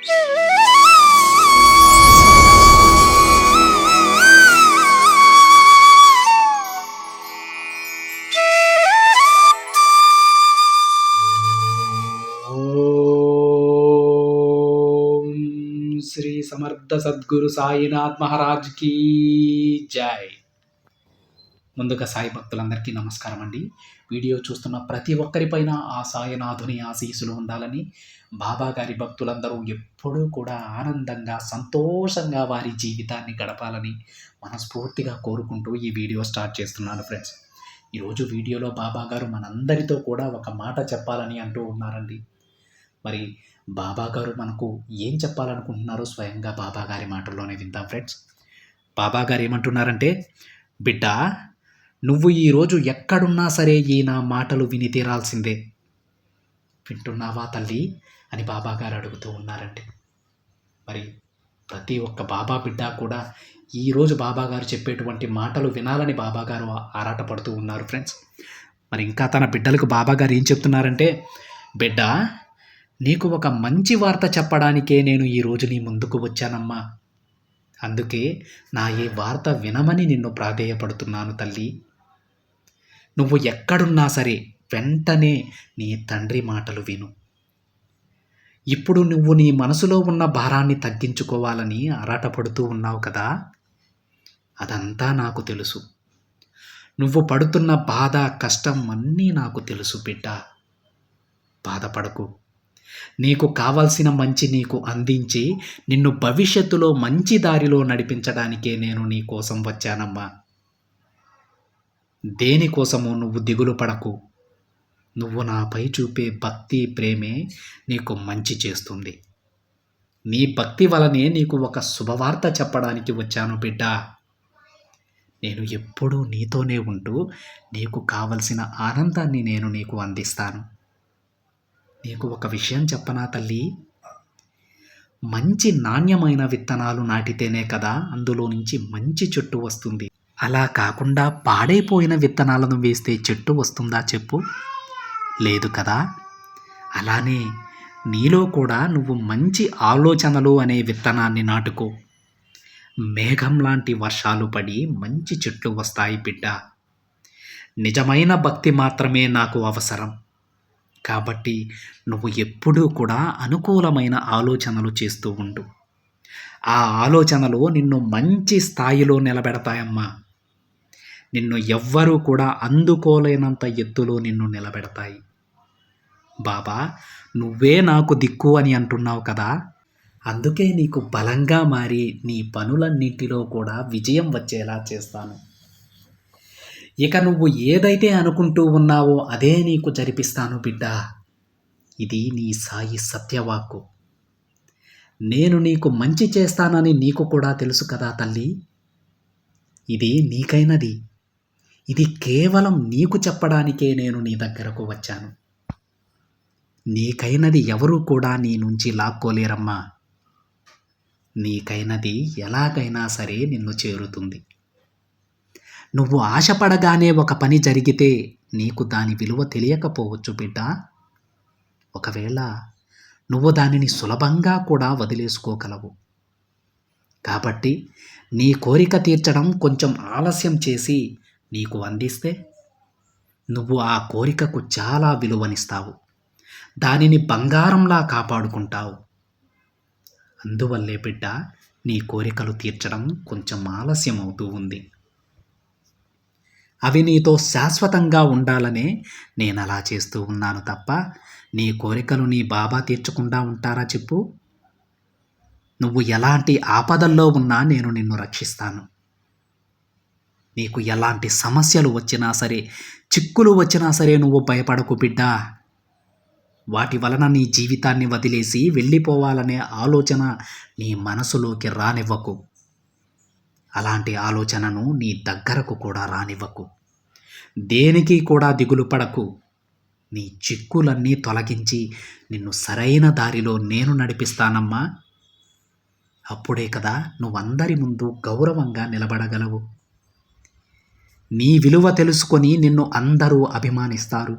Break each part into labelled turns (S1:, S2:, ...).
S1: శ్రీ సమర్థ సద్గురు సాయినాథ్ మహారాజ్ కీ జై. ముందుగా సాయి భక్తులందరికీ నమస్కారం అండి. వీడియో చూస్తున్న ప్రతి ఒక్కరిపైన ఆ సాయినాథుని ఆశీస్సులు ఉండాలని, బాబా గారి భక్తులందరూ ఎప్పుడూ కూడా ఆనందంగా సంతోషంగా వారి జీవితాన్ని గడపాలని మనస్ఫూర్తిగా కోరుకుంటూ ఈ వీడియో స్టార్ట్ చేస్తున్నాను ఫ్రెండ్స్. ఈరోజు వీడియోలో బాబా గారు మనందరితో కూడా ఒక మాట చెప్పాలని అంటూ ఉన్నారండి. మరి బాబా గారు మనకు ఏం చెప్పాలనుకుంటున్నారో స్వయంగా బాబా గారి మాటల్లోనే విందాం ఫ్రెండ్స్. బాబా గారు ఏమంటున్నారంటే, బిడ్డ, నువ్వు ఈరోజు ఎక్కడున్నా సరే ఈ నా మాటలు విని తీరాల్సిందే. వింటున్నావా తల్లి అని బాబా గారు అడుగుతూ ఉన్నారండి. మరి ప్రతి ఒక్క బాబా బిడ్డ కూడా ఈరోజు బాబా గారు చెప్పేటువంటి మాటలు వినాలని బాబా గారు ఆరాటపడుతూ ఉన్నారు ఫ్రెండ్స్. మరి ఇంకా తన బిడ్డలకు బాబా గారు ఏం చెప్తున్నారంటే, బిడ్డ, నీకు ఒక మంచి వార్త చెప్పడానికే నేను ఈరోజు నీ ముందుకు వచ్చానమ్మా. అందుకే నా ఈ వార్త వినమని నిన్ను ప్రాధేయపడుతున్నాను తల్లి. నువ్వు ఎక్కడున్నా సరే వెంటనే నీ తండ్రి మాటలు విను. ఇప్పుడు నువ్వు నీ మనసులో ఉన్న భారాన్ని తగ్గించుకోవాలని ఆరాటపడుతూ ఉన్నావు కదా, అదంతా నాకు తెలుసు. నువ్వు పడుతున్న బాధ, కష్టం అన్నీ నాకు తెలుసు బిడ్డ. బాధపడకు. నీకు కావాల్సిన మంచి నీకు అందించి నిన్ను భవిష్యత్తులో మంచి దారిలో నడిపించడానికే నేను నీ కోసం వచ్చానమ్మా. దేనికోసమో నువ్వు దిగులు పడకు. నువ్వు నాపై చూపే భక్తి, ప్రేమే నీకు మంచి చేస్తుంది. నీ భక్తి వలనే నీకు ఒక శుభవార్త చెప్పడానికి వచ్చాను బిడ్డ. నేను ఎప్పుడూ నీతోనే ఉంటూ నీకు కావలసిన ఆనందాన్ని నేను నీకు అందిస్తాను. నీకు ఒక విషయం చెప్పనా తల్లి? మంచి నాణ్యమైన విత్తనాలు నాటితేనే కదా అందులో నుంచి మంచి చెట్టు వస్తుంది. అలా కాకుండా పాడైపోయిన విత్తనాలను వేస్తే చెట్టు వస్తుందా చెప్పు? లేదు కదా. అలానే నీలో కూడా నువ్వు మంచి ఆలోచనలు అనే విత్తనాన్ని నాటుకో. మేఘం లాంటి వర్షాలు పడి మంచి చెట్లు వస్తాయి బిడ్డ. నిజమైన భక్తి మాత్రమే నాకు అవసరం. కాబట్టి నువ్వు ఎప్పుడూ కూడా అనుకూలమైన ఆలోచనలు చేస్తూ ఉండు. ఆ ఆలోచనలు నిన్ను మంచి స్థాయిలో నిలబెడతాయమ్మా. నిన్ను ఎవ్వరూ కూడా అందుకోలేనంత ఎత్తులో నిన్ను నిలబెడతాయి. బాబా, నువ్వే నాకు దిక్కు అని అంటున్నావు కదా, అందుకే నీకు బలంగా మారి నీ పనులన్నింటిలో కూడా విజయం వచ్చేలా చేస్తాను. ఇక నువ్వు ఏదైతే అనుకుంటూ ఉన్నావో అదే నీకు జరిపిస్తాను బిడ్డ. ఇది నీ సాయి సత్యవాక్కు. నేను నీకు మంచి చేస్తానని నీకు కూడా తెలుసు కదా తల్లి. ఇది నీకైనది. ఇది కేవలం నీకు చెప్పడానికే నేను నీ దగ్గరకు వచ్చాను. నీకైనది ఎవరూ కూడా నీ నుంచి లాక్కోలేరమ్మా. నీకైనది ఎలాగైనా సరే నిన్ను చేరుతుంది. నువ్వు ఆశపడగానే ఒక పని జరిగితే నీకు దాని విలువ తెలియకపోవచ్చు బిడ్డ. ఒకవేళ నువ్వు దానిని సులభంగా కూడా వదిలేసుకోగలవు. కాబట్టి నీ కోరిక తీర్చడం కొంచెం ఆలస్యం చేసి నీకు అందిస్తే నువ్వు ఆ కోరికకు చాలా విలువనిస్తావు. దానిని బంగారంలా కాపాడుకుంటావు. అందువల్లే బిడ్డ, నీ కోరికలు తీర్చడం కొంచెం ఆలస్యం అవుతూ ఉంది. అవి నీతో శాశ్వతంగా ఉండాలనే నేను అలా చేస్తూ ఉన్నాను తప్ప నీ కోరికలు నీ బాబా తీర్చకుండా ఉంటారా చెప్పు? నువ్వు ఎలాంటి ఆపదల్లో ఉన్నా నేను నిన్ను రక్షిస్తాను. నీకు ఎలాంటి సమస్యలు వచ్చినా సరే, చిక్కులు వచ్చినా సరే నువ్వు భయపడకు బిడ్డ. వాటి వలన నీ జీవితాన్ని వదిలేసి వెళ్ళిపోవాలనే ఆలోచన నీ మనసులోకి రానివ్వకు. అలాంటి ఆలోచనను నీ దగ్గరకు కూడా రానివ్వకు. దేనికి కూడా దిగులు పడకు. నీ చిక్కులన్నీ తొలగించి నిన్ను సరైన దారిలో నేను నడిపిస్తానమ్మా. అప్పుడే కదా నువ్వందరి ముందు గౌరవంగా నిలబడగలవు. నీ విలువ తెలుసుకొని నిన్ను అందరూ అభిమానిస్తారు.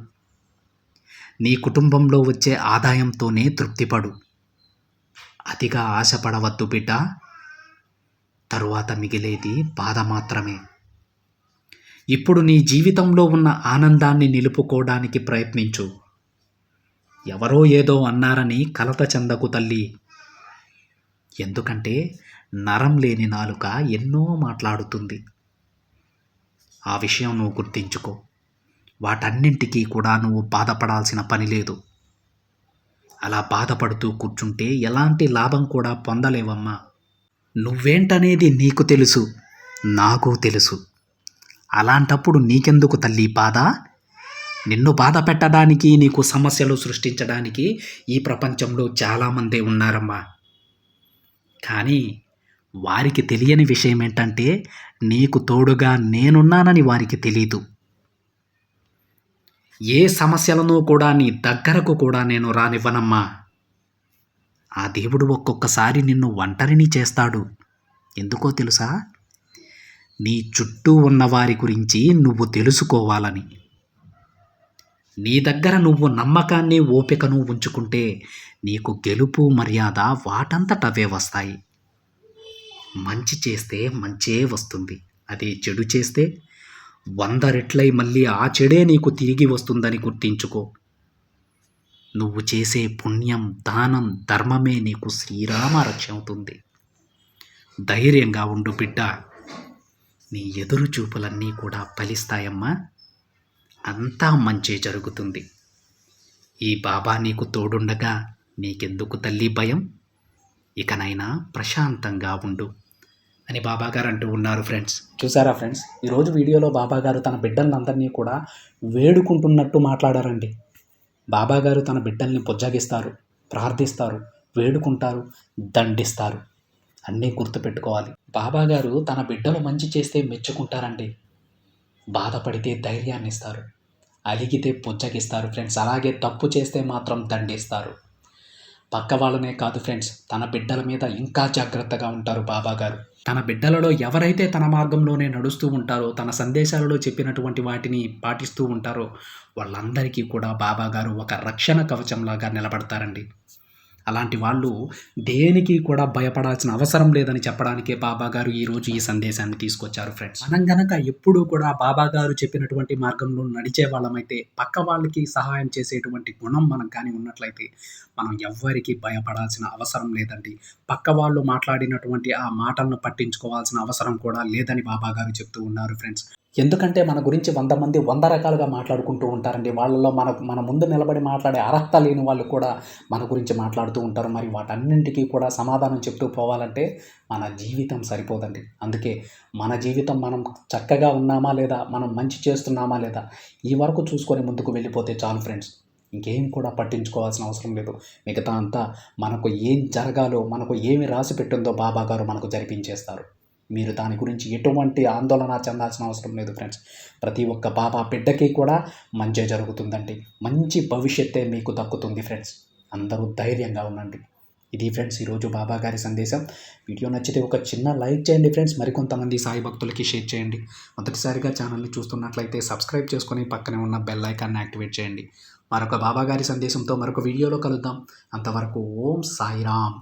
S1: నీ కుటుంబంలో వచ్చే ఆదాయంతోనే తృప్తిపడు. అతిగా ఆశపడవద్దు బిడ్డ. తరువాత మిగిలేది బాధ మాత్రమే. ఇప్పుడు నీ జీవితంలో ఉన్న ఆనందాన్ని నిలుపుకోవడానికి ప్రయత్నించు. ఎవరో ఏదో అన్నారని కలత చెందకు తల్లి. ఎందుకంటే నరం లేని నాలుక ఎన్నో మాట్లాడుతుంది. ఆ విషయం నువ్వు గుర్తించుకో. వాటన్నింటికీ కూడా నువ్వు బాధపడాల్సిన పని లేదు. అలా బాధపడుతూ కూర్చుంటే ఎలాంటి లాభం కూడా పొందలేవమ్మా. నువ్వేంటనేది నీకు తెలుసు, నాకు తెలుసు. అలాంటప్పుడు నీకెందుకు తల్లి బాధ? నిన్ను బాధ పెట్టడానికి, నీకు సమస్యలు సృష్టించడానికి ఈ ప్రపంచంలో చాలామందే ఉన్నారమ్మా. కానీ వారికి తెలియని విషయం ఏంటంటే నీకు తోడుగా నేనున్నానని వారికి తెలీదు. ఏ సమస్యలను కూడా నీ దగ్గరకు కూడా నేను రానివ్వనమ్మా. ఆ దేవుడు ఒక్కొక్కసారి నిన్ను ఒంటరిని చేస్తాడు. ఎందుకో తెలుసా? నీ చుట్టూ ఉన్న వారి గురించి నువ్వు తెలుసుకోవాలని. నీ దగ్గర నువ్వు నమ్మకాన్ని, ఓపికను ఉంచుకుంటే నీకు గెలుపు, మర్యాద వాటంతట అవే వస్తాయి. మంచి చేస్తే మంచే వస్తుంది. అదే చెడు చేస్తే 100 రెట్లై మళ్ళీ ఆ చెడే నీకు తిరిగి వస్తుందని గుర్తించుకో. నువ్వు చేసే పుణ్యం, దానం, ధర్మమే నీకు శ్రీరామ రక్ష అవుతుంది. ధైర్యంగా ఉండు బిడ్డ. నీ ఎదురు చూపులన్నీ కూడా ఫలిస్తాయమ్మా. అంతా మంచే జరుగుతుంది. ఈ బాబా నీకు తోడుండగా నీకెందుకు తల్లి భయం? ఇకనైనా ప్రశాంతంగా ఉండు అని బాబాగారు అంటూ ఉన్నారు ఫ్రెండ్స్. చూసారా ఫ్రెండ్స్, ఈరోజు వీడియోలో బాబాగారు తన బిడ్డలందరినీ కూడా వేడుకుంటున్నట్టు మాట్లాడారండి. బాబాగారు తన బిడ్డల్ని బుజ్జగిస్తారు, ప్రార్థిస్తారు, వేడుకుంటారు, దండిస్తారు. అన్నీ గుర్తుపెట్టుకోవాలి. బాబాగారు తన బిడ్డలు మంచి చేస్తే మెచ్చుకుంటారండి. బాధపడితే ధైర్యాన్ని ఇస్తారు, అలిగితే బుజ్జగిస్తారు ఫ్రెండ్స్. అలాగే తప్పు చేస్తే మాత్రం దండిస్తారు. పక్క వాళ్ళనే కాదు ఫ్రెండ్స్, తన బిడ్డల మీద ఇంకా జాగ్రత్తగా ఉంటారు బాబాగారు. తన బిడ్డలలో ఎవరైతే తన మార్గంలోనే నడుస్తూ ఉంటారో, తన సందేశాలలో చెప్పినటువంటి వాటిని పాటిస్తూ ఉంటారో వాళ్ళందరికీ కూడా బాబాగారు ఒక రక్షణ కవచంలాగా నిలబడతారండి. అలాంటి వాళ్ళు దేనికి కూడా భయపడాల్సిన అవసరం లేదని చెప్పడానికే బాబాగారు ఈరోజు ఈ సందేశాన్ని తీసుకొచ్చారు ఫ్రెండ్స్. మనం గనక ఎప్పుడూ కూడా బాబాగారు చెప్పినటువంటి మార్గంలో నడిచే వాళ్ళమైతే, పక్క వాళ్ళకి సహాయం చేసేటువంటి గుణం మనకు కానీ ఉన్నట్లయితే మనం ఎవ్వరికీ భయపడాల్సిన అవసరం లేదండి. పక్క వాళ్ళు మాట్లాడినటువంటి ఆ మాటలను పట్టించుకోవాల్సిన అవసరం కూడా లేదని బాబాగారు చెప్తూ ఉన్నారు ఫ్రెండ్స్. ఎందుకంటే మన గురించి 100 మంది 100 రకాలుగా మాట్లాడుకుంటూ ఉంటారండి. వాళ్ళలో మన ముందు నిలబడి మాట్లాడే అర్హత లేని వాళ్ళు కూడా మన గురించి మాట్లాడుతూ ఉంటారు. మరి వాటన్నింటికీ కూడా సమాధానం చెప్తూ పోవాలంటే మన జీవితం సరిపోదండి. అందుకే మన జీవితం మనం చక్కగా ఉన్నామా లేదా, మనం మంచి చేస్తున్నామా లేదా, ఈ వరకు చూసుకొని ముందుకు వెళ్ళిపోతే చాలు ఫ్రెండ్స్. ఇంకేం కూడా పట్టించుకోవాల్సిన అవసరం లేదు. మిగతా అంతా మనకు ఏం జరగాలో, మనకు ఏమి రాసి పెట్టిందో బాబాగారు మనకు జరిపించేస్తారు. మీరు దాని గురించి ఎటువంటి ఆందోళన చెందాల్సిన అవసరం లేదు ఫ్రెండ్స్. ప్రతి ఒక్క బాబా బిడ్డకి కూడా మంచి జరుగుతుందండి. మంచి భవిష్యత్తే మీకు దక్కుతుంది ఫ్రెండ్స్. అందరూ ధైర్యంగా ఉండండి. ఇది ఫ్రెండ్స్ ఈరోజు బాబా గారి సందేశం. వీడియో నచ్చితే ఒక చిన్న లైక్ చేయండి ఫ్రెండ్స్. మరికొంతమంది సాయి భక్తులకి షేర్ చేయండి. మొదటిసారిగా ఛానల్ని చూస్తున్నట్లయితే సబ్స్క్రైబ్ చేసుకొని పక్కనే ఉన్న బెల్ ఐకాన్ని యాక్టివేట్ చేయండి. మరొక బాబా గారి సందేశంతో మరొక వీడియోలో కలుద్దాం. అంతవరకు ఓం సాయిరామ్.